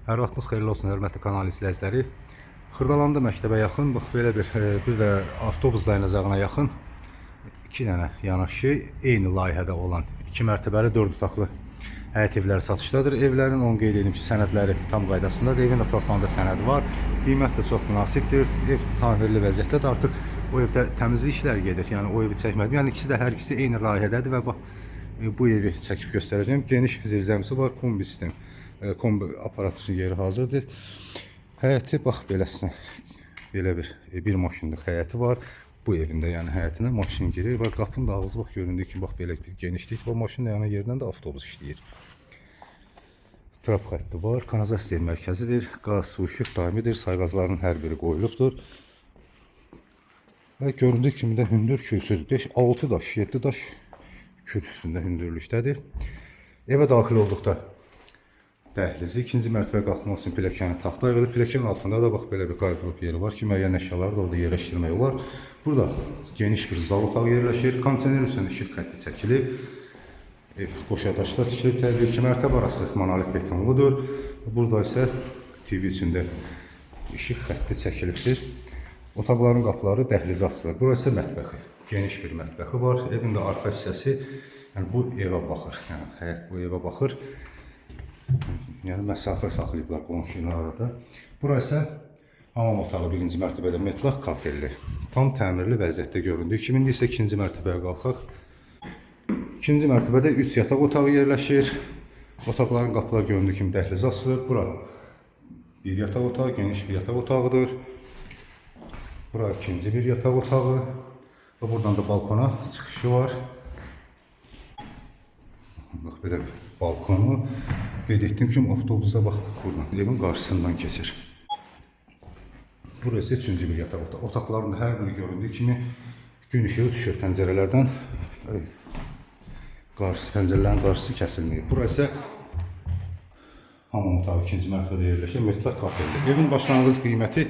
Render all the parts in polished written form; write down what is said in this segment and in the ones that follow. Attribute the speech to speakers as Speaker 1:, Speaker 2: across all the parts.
Speaker 1: Hər vaxtınız xeyirli olsun, hörmətli kanal izləyiciləri. Xırdalandı məktəbə yaxın, bax belə bir də avtobus dayanacağına yaxın 2 dənə yanaşı eyni layihədə olan 2 mərtəbəli 4 otaqlı həyət evləri satışdadır. Evlərin onu qeyd edim ki, sənədləri tam qaydasındadır. Evin də torpağında sənədi var. Qiymət də çox münasibdir. Ev tamirli vəziyyətdədir. Artıq o evdə təmizlik işləri gedir. Yəni o evi çəkmədim. Yəni ikisi də hər ikisi eyni layihədədir və bax bu evi çəkib göstərəcəm. Geniş zirzəmisi var, kombi sistem. Kombi aparat üçün yeri hazırdır. Həyəti bax beləsinə. Belə bir maşınlıq həyəti var. Bu evində yəni həyətinə maşın girir. Bax qapının da ağzı bax göründüyü kimi bax belə bir genişlik var. Maşın dayanan yerdən də avtobus işləyir. Trap xətti var. Kanalizasiya mərkəzidir. Qaz, su, işıq daimidir. Sayğacların hər biri qoyulubdur. Və göründüyü kimi də hündür kürsüdür. 5-6 daş, 7 daş kürsüsündə hündürlükdədir. Evə daxil olduqda dəhlizi, ikinci mərtəbə qalxmaq üçün pilləkəni taxta yığılıb. Pilləkənin altında da bax belə bir qarqırıb yeri var ki, müəyyən əşyaları da orada yerləşdirmək olar. Burada geniş bir zal otağı yerləşir. Kondisioner üçün işıq xətti çəkilib. Ev qoşadaşlar tikilib. Təbii 2 mərtəbə arası monolit betonludur. Burada isə TV üçün də işıq xətti çəkilibdir. Otaqların qapıları dəhlizə açılır. Burası isə mətbəxi. Geniş bir mətbəxi var. Evin də arxa hissəsi yəni bu evə baxır. Yəni həyət bu evə baxır. Yəni məsafə saxlayıblar qonşular arada. Burası isə hamam otağı 1-ci mərtəbədə metlaq kafelli. Tam təmirli vəziyyətdə göründüyü kimi indi isə 2-ci mərtəbəyə qalxaq. 2-ci mərtəbədə 3 yataq otağı yerləşir. Otaqların qapıları göründüyü kimi dəhlizə açılır. Bura bir yataq otağı, geniş bir yataq otağıdır. Bura ikinci bir yataq otağı. Və buradan da balkona çıxışı var. Bax belə balkonu. Qeyd etdiyim kimi avtobusa bax buradan evin qarşısından keçir. Burası üçüncü bir yataq otağı. Otaqların hər biri göründüyü kimi gün işığı düşür pəncərələrdən. Pəncərələrin qarşısı kəsilməyib. Burası hamam otağı 2-ci mərtəbədə yerləşir. Metlaq kafelli. Evin başlanğıc qiyməti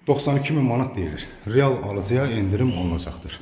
Speaker 1: 92.000 manat deyilir. Real alıcıya endirim olunacaqdır.